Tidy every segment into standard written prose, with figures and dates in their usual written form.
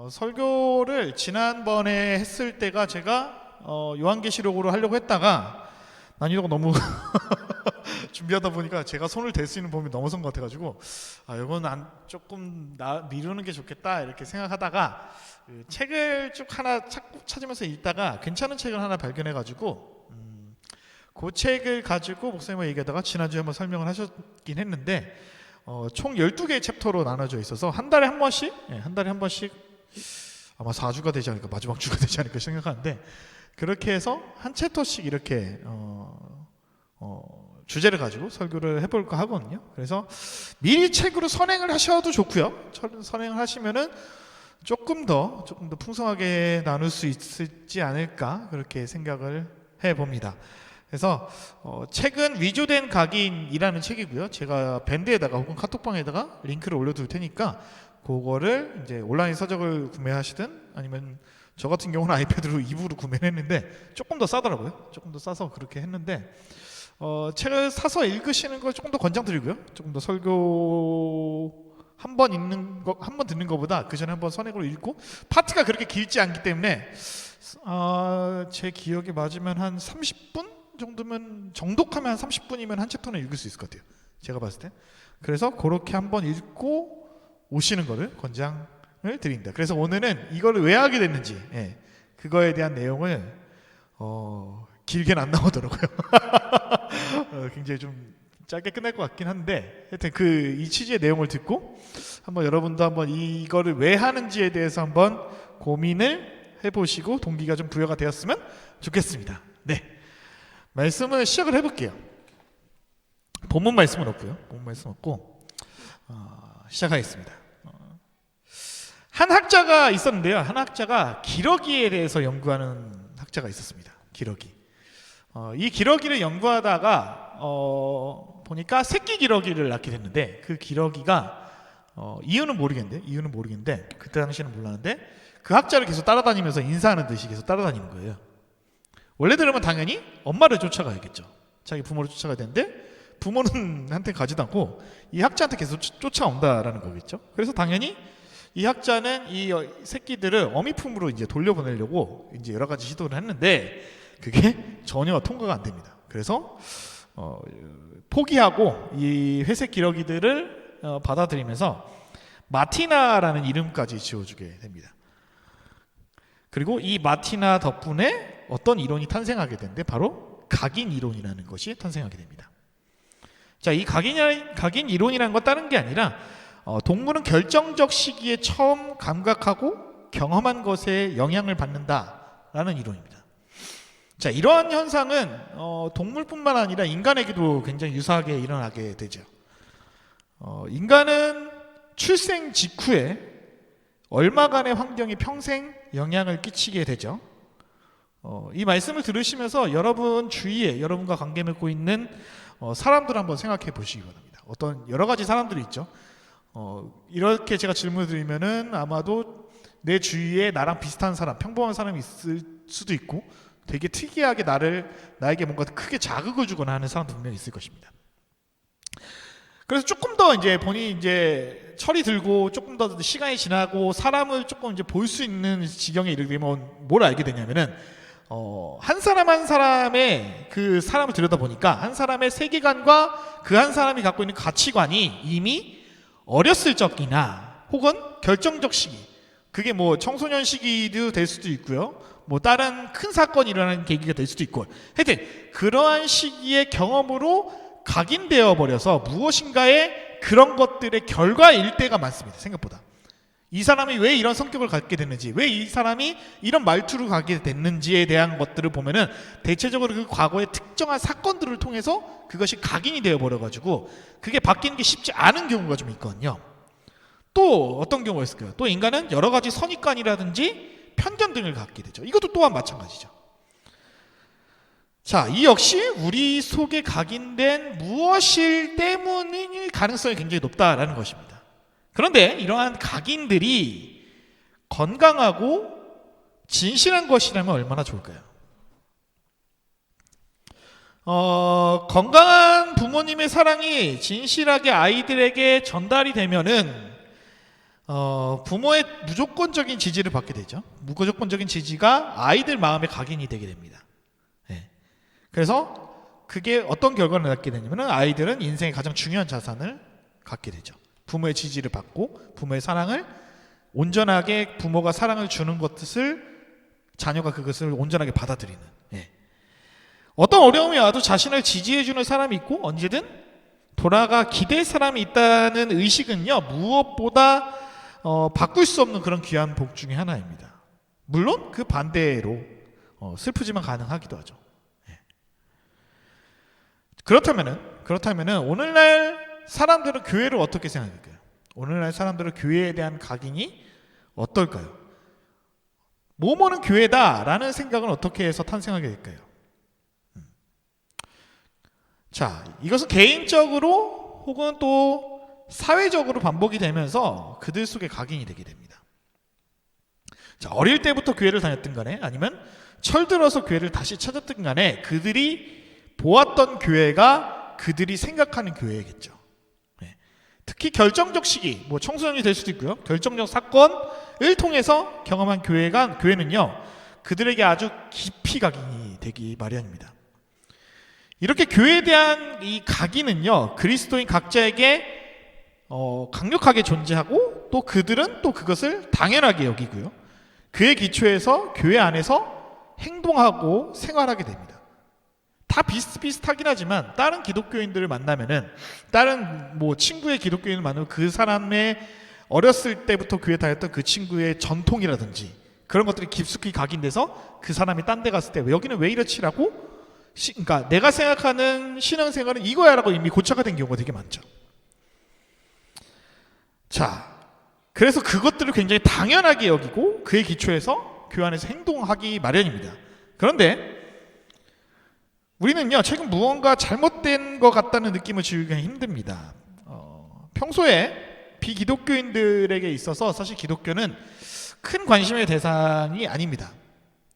설교를 지난번에 했을 때가 제가 요한계시록으로 하려고 했다가 난이도가 너무 준비하다 보니까 제가 손을 댈 수 있는 범위 넘어선 것 같아가지고 이건 조금 미루는 게 좋겠다 이렇게 생각하다가 그 책을 쭉 하나 찾으면서 읽다가 괜찮은 책을 하나 발견해가지고 그 책을 가지고 목사님과 얘기하다가 지난주에 한번 설명을 하셨긴 했는데 총 12개의 챕터로 나눠져 있어서 한 달에 한 번씩 아마 4주가 되지 않을까, 마지막 주가 되지 않을까 생각하는데, 그렇게 해서 한 챕터씩 이렇게 주제를 가지고 설교를 해볼까 하거든요. 그래서 미리 책으로 선행을 하셔도 좋고요. 선행을 하시면은 조금 더 풍성하게 나눌 수 있지 않을까 그렇게 생각을 해봅니다. 그래서 책은 위조된 각인이라는 책이고요. 제가 밴드에다가 혹은 카톡방에다가 링크를 올려둘 테니까 그거를 이제 온라인 서적을 구매하시든 아니면 저 같은 경우는 아이패드로 이북으로 구매를 했는데 조금 더 싸더라고요. 조금 더 싸서 그렇게 했는데 책을 사서 읽으시는 걸 조금 더 권장드리고요. 조금 더 설교 한 번 듣는 것보다 그 전에 한번 선행으로 읽고 파트가 그렇게 길지 않기 때문에 제 기억에 맞으면 한 30분 정도면 정독하면 한 30분이면 한 챕터는 읽을 수 있을 것 같아요. 제가 봤을 때. 그래서 그렇게 한번 읽고 오시는 거를 권장을 드립니다. 그래서 오늘은 이거를 왜 하게 됐는지 그거에 대한 내용을 길게는 안 나오더라고요. 굉장히 좀 짧게 끝날 것 같긴 한데 하여튼 이 취지의 내용을 듣고 한번 여러분도 한번 이거를 왜 하는지에 대해서 한번 고민을 해보시고 동기가 좀 부여가 되었으면 좋겠습니다. 네, 말씀을 시작을 해볼게요. 본문 말씀은 없고요. 본문 말씀 없고 시작하겠습니다. 한 학자가 있었는데요. 한 학자가 기러기에 대해서 연구하는 학자가 있었습니다. 기러기. 이 기러기를 연구하다가 보니까 새끼 기러기를 낳게 됐는데 그 기러기가 이유는 모르겠는데 그때 당시에는 몰랐는데 그 학자를 계속 따라다니면서 인사하는 듯이 계속 따라다니는 거예요. 원래대로면 당연히 엄마를 쫓아가야겠죠. 자기 부모를 쫓아가야 되는데 부모는 한테 가지도 않고 이 학자한테 계속 쫓아온다라는 거겠죠. 그래서 당연히 이 학자는 이 새끼들을 어미 품으로 이제 돌려보내려고 이제 여러 가지 시도를 했는데 그게 전혀 통과가 안 됩니다. 그래서 포기하고 이 회색 기러기들을 받아들이면서 마티나라는 이름까지 지어주게 됩니다. 그리고 이 마티나 덕분에 어떤 이론이 탄생하게 되는데 바로 각인 이론이라는 것이 탄생하게 됩니다. 자, 이 각인 이론이라는 건 다른 게 아니라 동물은 결정적 시기에 처음 감각하고 경험한 것에 영향을 받는다라는 이론입니다. 자, 이러한 현상은 동물뿐만 아니라 인간에게도 굉장히 유사하게 일어나게 되죠. 인간은 출생 직후에 얼마간의 환경이 평생 영향을 끼치게 되죠. 이 말씀을 들으시면서 여러분 주위에 여러분과 관계 맺고 있는 사람들 한번 생각해 보시기 바랍니다. 어떤 여러 가지 사람들이 있죠. 이렇게 제가 질문을 드리면은 아마도 내 주위에 나랑 비슷한 사람, 평범한 사람이 있을 수도 있고 되게 특이하게 나에게 뭔가 크게 자극을 주거나 하는 사람도 분명히 있을 것입니다. 그래서 조금 더 이제 본인이 이제 철이 들고 조금 더 시간이 지나고 사람을 조금 이제 볼 수 있는 지경에 이르게 되면 뭘 알게 되냐면은 한 사람 한 사람의 그 사람을 들여다보니까 한 사람의 세계관과 그 한 사람이 갖고 있는 가치관이 이미 어렸을 적이나 혹은 결정적 시기, 그게 뭐 청소년 시기도 될 수도 있고요, 뭐 다른 큰 사건이 일어나는 계기가 될 수도 있고, 하여튼 그러한 시기의 경험으로 각인되어 버려서 무엇인가의 그런 것들의 결과일 때가 많습니다. 생각보다 이 사람이 왜 이런 성격을 갖게 됐는지, 왜 이 사람이 이런 말투를 갖게 됐는지에 대한 것들을 보면은 대체적으로 그 과거의 특정한 사건들을 통해서 그것이 각인이 되어 버려가지고 그게 바뀌는 게 쉽지 않은 경우가 좀 있거든요. 또 어떤 경우가 있을까요? 또 인간은 여러 가지 선입관이라든지 편견 등을 갖게 되죠. 이것도 또한 마찬가지죠. 자, 이 역시 우리 속에 각인된 무엇일 때문일 가능성이 굉장히 높다라는 것입니다. 그런데 이러한 각인들이 건강하고 진실한 것이라면 얼마나 좋을까요? 건강한 부모님의 사랑이 진실하게 아이들에게 전달이 되면은 부모의 무조건적인 지지를 받게 되죠. 무조건적인 지지가 아이들 마음에 각인이 되게 됩니다. 예. 그래서 그게 어떤 결과를 낳게 되냐면 아이들은 인생의 가장 중요한 자산을 갖게 되죠. 부모의 지지를 받고 부모의 사랑을 온전하게 부모가 사랑을 주는 것을 자녀가 그것을 온전하게 받아들이는. 예. 어떤 어려움이 와도 자신을 지지해주는 사람이 있고 언제든 돌아가 기댈 사람이 있다는 의식은요 무엇보다 바꿀 수 없는 그런 귀한 복 중에 하나입니다. 물론 그 반대로 슬프지만 가능하기도 하죠. 예. 그렇다면은 오늘날 사람들은 교회를 어떻게 생각할까요? 오늘날 사람들은 교회에 대한 각인이 어떨까요? 뭐뭐는 교회다라는 생각은 어떻게 해서 탄생하게 될까요? 자, 이것은 개인적으로 혹은 또 사회적으로 반복이 되면서 그들 속에 각인이 되게 됩니다. 자, 어릴 때부터 교회를 다녔든 간에 아니면 철들어서 교회를 다시 찾았든 간에 그들이 보았던 교회가 그들이 생각하는 교회겠죠. 네. 특히 결정적 시기, 뭐 청소년이 될 수도 있고요. 결정적 사건을 통해서 경험한 교회는요, 그들에게 아주 깊이 각인이 되기 마련입니다. 이렇게 교회에 대한 이 각인은요, 그리스도인 각자에게 강력하게 존재하고 또 그들은 또 그것을 당연하게 여기고요. 그의 기초에서 교회 안에서 행동하고 생활하게 됩니다. 다 비슷비슷하긴 하지만 다른 기독교인들을 만나면은 다른 뭐 친구의 기독교인을 만나면 그 사람의 어렸을 때부터 교회 다녔던 그 친구의 전통이라든지 그런 것들이 깊숙이 각인돼서 그 사람이 딴 데 갔을 때 여기는 왜 이렇지라고 그러니까 내가 생각하는 신앙생활은 이거야라고 이미 고착화된 경우가 되게 많죠. 자, 그래서 그것들을 굉장히 당연하게 여기고 그의 기초에서 교회 안에서 행동하기 마련입니다. 그런데 우리는요, 최근 무언가 잘못된 것 같다는 느낌을 지우기가 힘듭니다. 평소에 비기독교인들에게 있어서 사실 기독교는 큰 관심의 대상이 아닙니다.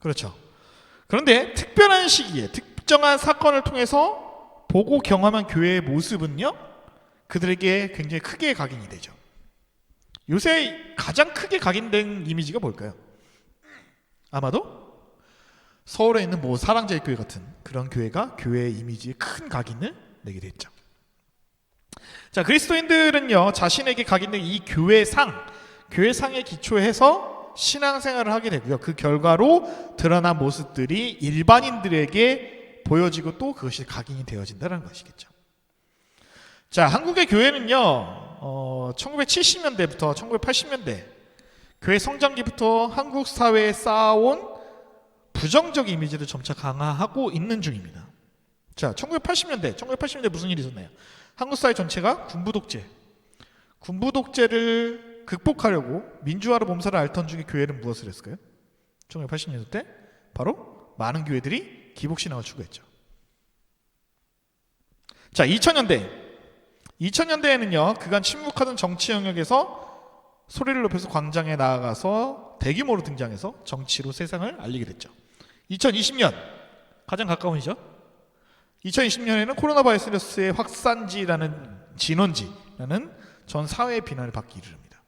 그렇죠. 그런데 특별한 시기에 특정한 사건을 통해서 보고 경험한 교회의 모습은요, 그들에게 굉장히 크게 각인이 되죠. 요새 가장 크게 각인된 이미지가 뭘까요? 아마도 서울에 있는 뭐 사랑제일교회 같은 그런 교회가 교회의 이미지에 큰 각인을 내게 됐죠. 자, 그리스도인들은요, 자신에게 각인된 이 교회상에 기초해서 신앙생활을 하게 되고요. 그 결과로 드러난 모습들이 일반인들에게 보여지고 또 그것이 각인이 되어진다는 것이겠죠. 자, 한국의 교회는요, 1970년대부터 1980년대 교회 성장기부터 한국 사회에 쌓아온 부정적 이미지를 점차 강화하고 있는 중입니다. 자, 1980년대 무슨 일이 있었나요? 한국 사회 전체가 군부 독재를 극복하려고 민주화로 몸살을 앓던 중에 교회는 무엇을 했을까요? 1980년대 때 바로 많은 교회들이 기복신앙을 추구했죠. 자, 2000년대에는요, 그간 침묵하던 정치 영역에서 소리를 높여서 광장에 나아가서 대규모로 등장해서 정치로 세상을 알리게 됐죠. 2020년 가장 가까운이죠. 2020년에는 코로나 바이러스의 진원지라는 전 사회의 비난을 받기 이르릅니다.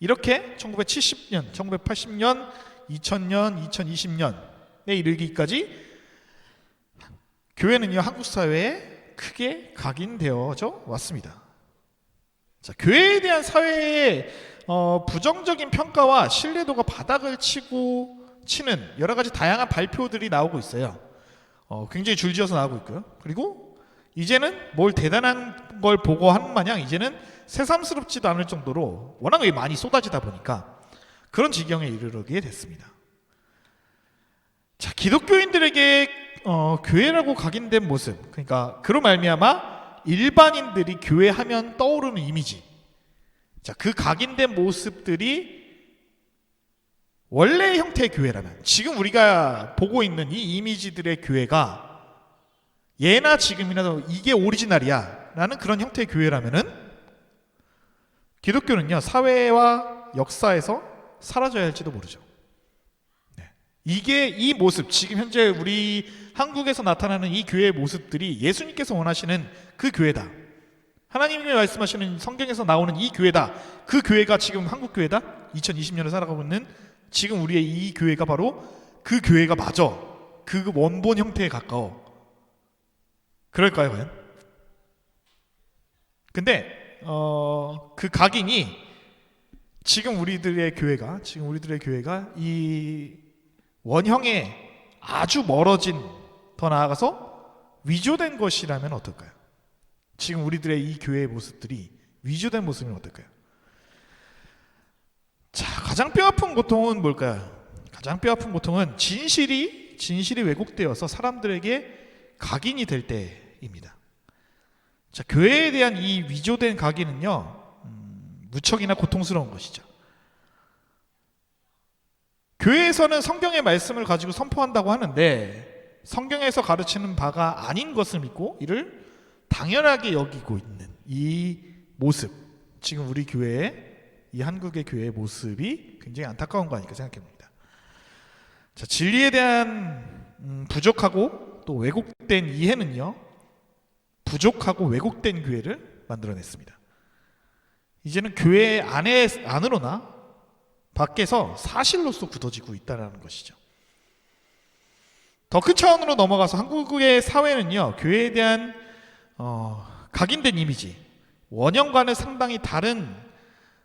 이렇게 1970년, 1980년, 2000년, 2020년에 이르기까지 교회는요, 한국 사회에 크게 각인되어져 왔습니다. 자, 교회에 대한 사회의 부정적인 평가와 신뢰도가 바닥을 치는 여러 가지 다양한 발표들이 나오고 있어요. 굉장히 줄지어서 나오고 있고요. 그리고 이제는 뭘 대단한 걸 보고 하는 마냥 이제는 새삼스럽지도 않을 정도로 워낙 많이 쏟아지다 보니까 그런 지경에 이르게 됐습니다. 자, 기독교인들에게 교회라고 각인된 모습, 그러니까 그로 말미암아 일반인들이 교회 하면 떠오르는 이미지, 자, 그 각인된 모습들이 원래 형태의 교회라면, 지금 우리가 보고 있는 이 이미지들의 교회가 예나 지금이나 이게 오리지널이야 라는 그런 형태의 교회라면은 기독교는요, 사회와 역사에서 사라져야 할지도 모르죠. 네. 이 모습, 지금 현재 우리 한국에서 나타나는 이 교회의 모습들이 예수님께서 원하시는 그 교회다 하나님이 말씀하시는 성경에서 나오는 이 교회다. 그 교회가 지금 한국 교회다. 2020년을 살아가고 있는 지금 우리의 이 교회가 바로 그 교회가 맞아. 그 원본 형태에 가까워. 그럴까요, 과연? 근데 그 각인이 지금 우리들의 교회가 이 원형에 아주 멀어진, 더 나아가서 위조된 것이라면 어떨까요? 지금 우리들의 이 교회의 모습들이 위조된 모습이면 어떨까요? 자, 가장 뼈아픈 고통은 뭘까요? 가장 뼈아픈 고통은 진실이 왜곡되어서 사람들에게 각인이 될 때입니다. 자, 교회에 대한 이 위조된 각인은요, 무척이나 고통스러운 것이죠. 교회에서는 성경의 말씀을 가지고 선포한다고 하는데 성경에서 가르치는 바가 아닌 것을 믿고 이를 당연하게 여기고 있는 이 모습, 지금 우리 교회의, 이 한국의 교회의 모습이 굉장히 안타까운 거 아닐까 생각해 봅니다. 자, 진리에 대한 부족하고 또 왜곡된 이해는요, 부족하고 왜곡된 교회를 만들어냈습니다. 이제는 교회 안으로나 밖에서 사실로서 굳어지고 있다는 것이죠. 더 큰 차원으로 넘어가서 한국의 사회는요, 교회에 대한 각인된 이미지, 원형과는 상당히 다른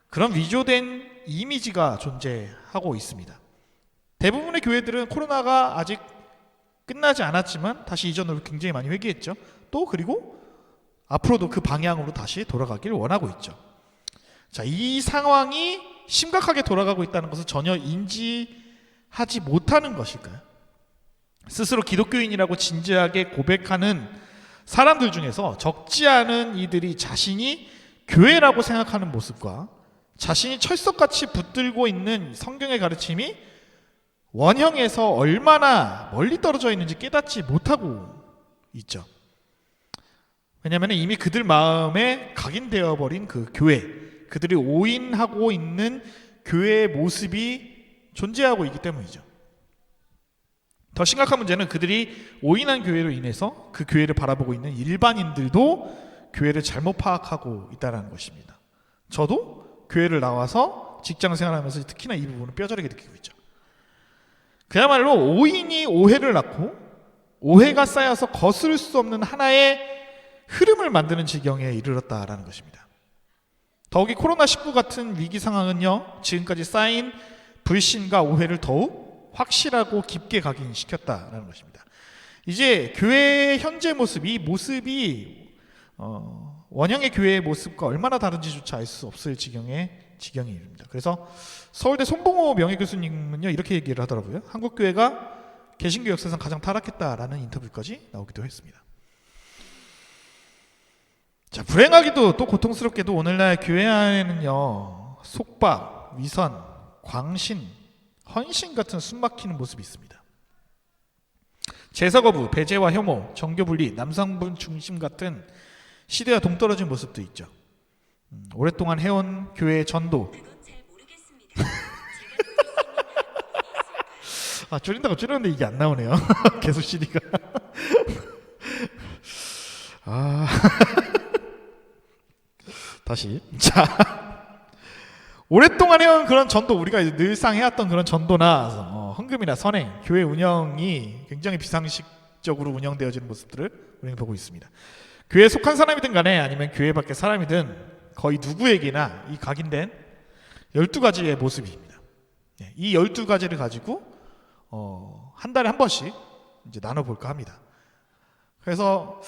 그런 위조된 이미지가 존재하고 있습니다. 대부분의 교회들은 코로나가 아직 끝나지 않았지만 다시 이전으로 굉장히 많이 회귀했죠. 또 그리고 앞으로도 그 방향으로 다시 돌아가길 원하고 있죠. 자, 이 상황이 심각하게 돌아가고 있다는 것을 전혀 인지하지 못하는 것일까요? 스스로 기독교인이라고 진지하게 고백하는 사람들 중에서 적지 않은 이들이 자신이 교회라고 생각하는 모습과 자신이 철석같이 붙들고 있는 성경의 가르침이 원형에서 얼마나 멀리 떨어져 있는지 깨닫지 못하고 있죠. 왜냐하면 이미 그들 마음에 각인되어 버린 그 교회, 그들이 오인하고 있는 교회의 모습이 존재하고 있기 때문이죠. 더 심각한 문제는 그들이 오인한 교회로 인해서 그 교회를 바라보고 있는 일반인들도 교회를 잘못 파악하고 있다는 것입니다. 저도 교회를 나와서 직장 생활하면서 특히나 이 부분을 뼈저리게 느끼고 있죠. 그야말로 오인이 오해를 낳고 오해가 쌓여서 거스를 수 없는 하나의 흐름을 만드는 지경에 이르렀다라는 것입니다. 더욱이 코로나19 같은 위기 상황은요, 지금까지 쌓인 불신과 오해를 더욱 확실하고 깊게 각인시켰다라는 것입니다. 이제 교회의 현재 모습이 원형의 교회의 모습과 얼마나 다른지조차 알 수 없을 지경에 이릅니다. 그래서 서울대 손봉호 명예교수님은요, 이렇게 얘기를 하더라고요. 한국 교회가 개신교 역사상 가장 타락했다라는 인터뷰까지 나오기도 했습니다. 자, 불행하기도 또 고통스럽게도 오늘날 교회 안에는요, 속박, 위선, 광신, 헌신 같은 숨막히는 모습이 있습니다. 제사거부, 배제와 혐오, 정교분리, 남성분 중심 같은 시대와 동떨어진 모습도 있죠. 오랫동안 해온 교회의 전도. 아, 줄인다고 줄였는데 이게 안 나오네요. 계속 CD가. 다시. 자, 오랫동안 해온 그런 전도, 우리가 늘상 해왔던 그런 전도나 헌금이나 선행, 교회 운영이 굉장히 비상식적으로 운영되어지는 모습들을 우리는 보고 있습니다. 교회에 속한 사람이든 간에 아니면 교회 밖의 사람이든 거의 누구에게나 이 각인된 12가지의 모습입니다. 이 12가지를 가지고 한 달에 한 번씩 이제 나눠볼까 합니다. 그래서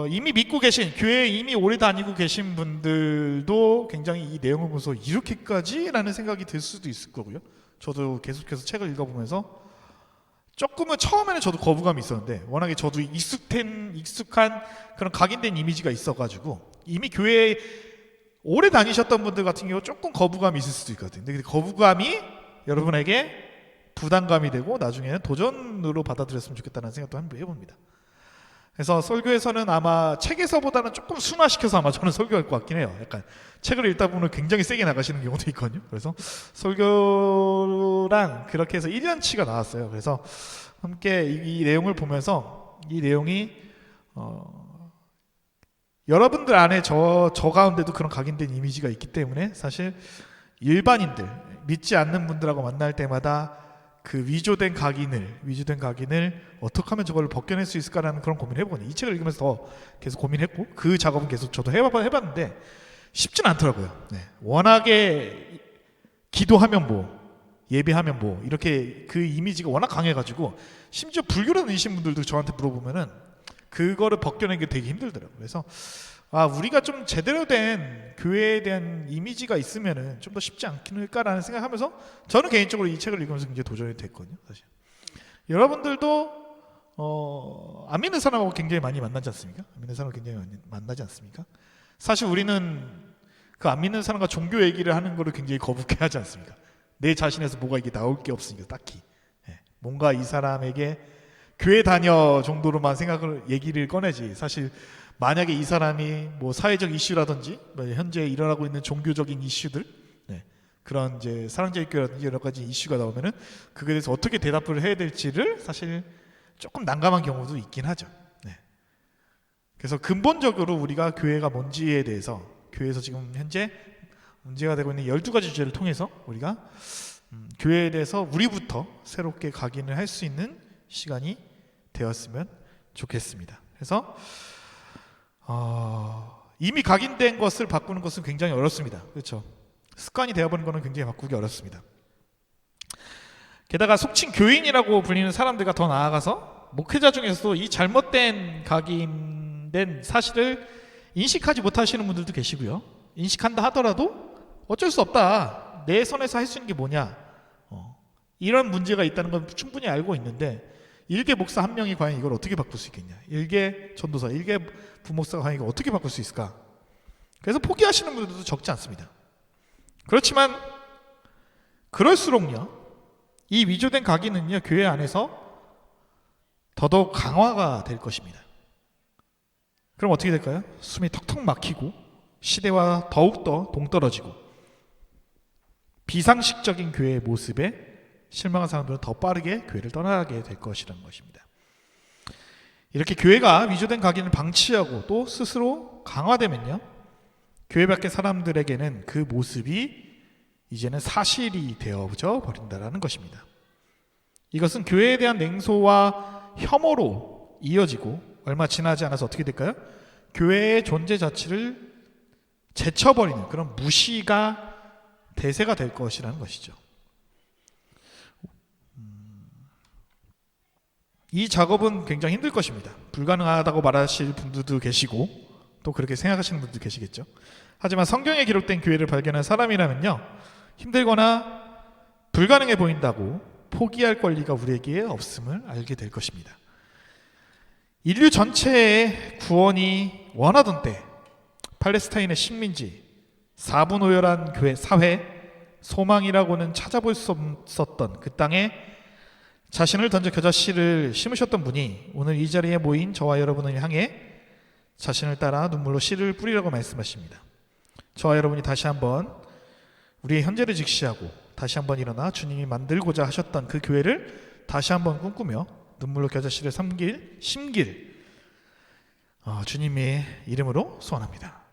이미 믿고 계신, 교회에 이미 오래 다니고 계신 분들도 굉장히 이 내용을 보면서 이렇게까지? 라는 생각이 들 수도 있을 거고요. 저도 계속해서 책을 읽어보면서 조금은 처음에는 저도 거부감이 있었는데 워낙에 저도 익숙한 그런 각인된 이미지가 있어가지고 이미 교회에 오래 다니셨던 분들 같은 경우 조금 거부감이 있을 수도 있거든요. 근데 거부감이 여러분에게 부담감이 되고 나중에는 도전으로 받아들였으면 좋겠다는 생각도 한번 해봅니다. 그래서 설교에서는 아마 책에서보다는 조금 순화시켜서 아마 저는 설교할 것 같긴 해요. 약간 책을 읽다 보면 굉장히 세게 나가시는 경우도 있거든요. 그래서 설교랑 그렇게 해서 1년치가 나왔어요. 그래서 함께 이 내용을 보면서 이 내용이 여러분들 안에 저 가운데도 그런 각인된 이미지가 있기 때문에 사실 일반인들, 믿지 않는 분들하고 만날 때마다 그 위조된 각인을 어떻게 하면 저걸 벗겨낼 수 있을까라는 그런 고민을 해보거든요. 이 책을 읽으면서 더 계속 고민했고 그 작업은 계속 저도 해봤는데 쉽지는 않더라고요. 네. 워낙에 기도하면 뭐 예배하면 뭐 이렇게 그 이미지가 워낙 강해가지고 심지어 불교를 믿으신 분들도 저한테 물어보면은 그거를 벗겨내기 되게 힘들더라고요. 그래서 우리가 좀 제대로 된 교회에 대한 이미지가 있으면은 좀 더 쉽지 않을까라는 생각하면서 저는 개인적으로 이 책을 읽으면서 굉장히 도전이 됐거든요. 사실 여러분들도 안 믿는 사람하고 굉장히 많이 만나지 않습니까? 안 믿는 사람하고 굉장히 많이 만나지 않습니까? 사실 우리는 그 안 믿는 사람과 종교 얘기를 하는 거를 굉장히 거북해하지 않습니까? 내 자신에서 뭐가 이게 나올 게 없으니까 딱히 뭔가 이 사람에게 교회 다녀 정도로만 얘기를 꺼내지 사실 만약에 이 사람이 뭐 사회적 이슈라든지 뭐 현재 일어나고 있는 종교적인 이슈들 그런 이제 사랑제일교회라든지 여러 가지 이슈가 나오면은 그거에 대해서 어떻게 대답을 해야 될지를 사실 조금 난감한 경우도 있긴 하죠. 그래서 근본적으로 우리가 교회가 뭔지에 대해서 교회에서 지금 현재 문제가 되고 있는 12가지 주제를 통해서 우리가 교회에 대해서 우리부터 새롭게 각인을 할 수 있는 시간이 되었으면 좋겠습니다. 그래서 이미 각인된 것을 바꾸는 것은 굉장히 어렵습니다. 그렇죠? 습관이 되어버린 것은 굉장히 바꾸기 어렵습니다. 게다가 속칭 교인이라고 불리는 사람들과 더 나아가서 목회자 중에서도 이 잘못된 각인된 사실을 인식하지 못하시는 분들도 계시고요. 인식한다 하더라도 어쩔 수 없다. 내 선에서 할 수 있는 게 뭐냐. 이런 문제가 있다는 건 충분히 알고 있는데 일개 목사 한 명이 과연 이걸 어떻게 바꿀 수 있겠냐. 일개 전도사, 일개 부목사가 과연 이걸 어떻게 바꿀 수 있을까. 그래서 포기하시는 분들도 적지 않습니다. 그렇지만 그럴수록요. 이 위조된 각인은요. 교회 안에서 더더욱 강화가 될 것입니다. 그럼 어떻게 될까요? 숨이 턱턱 막히고 시대와 더욱더 동떨어지고 비상식적인 교회의 모습에 실망한 사람들은 더 빠르게 교회를 떠나게 될 것이라는 것입니다. 이렇게 교회가 위조된 각인을 방치하고 또 스스로 강화되면요. 교회 밖의 사람들에게는 그 모습이 이제는 사실이 되어져 버린다는 것입니다. 이것은 교회에 대한 냉소와 혐오로 이어지고 얼마 지나지 않아서 어떻게 될까요? 교회의 존재 자체를 제쳐버리는 그런 무시가 대세가 될 것이라는 것이죠. 이 작업은 굉장히 힘들 것입니다. 불가능하다고 말하실 분들도 계시고 또 그렇게 생각하시는 분들도 계시겠죠. 하지만 성경에 기록된 교회를 발견한 사람이라면요. 힘들거나 불가능해 보인다고 포기할 권리가 우리에게 없음을 알게 될 것입니다. 인류 전체의 구원이 원하던 때 팔레스타인의 식민지, 사분오열한 교회 사회, 소망이라고는 찾아볼 수 없었던 그 땅에 자신을 던져 겨자씨를 심으셨던 분이 오늘 이 자리에 모인 저와 여러분을 향해 자신을 따라 눈물로 씨를 뿌리라고 말씀하십니다. 저와 여러분이 다시 한번 우리의 현재를 직시하고 다시 한번 일어나 주님이 만들고자 하셨던 그 교회를 다시 한번 꿈꾸며 눈물로 겨자씨를 심길 주님의 이름으로 소원합니다.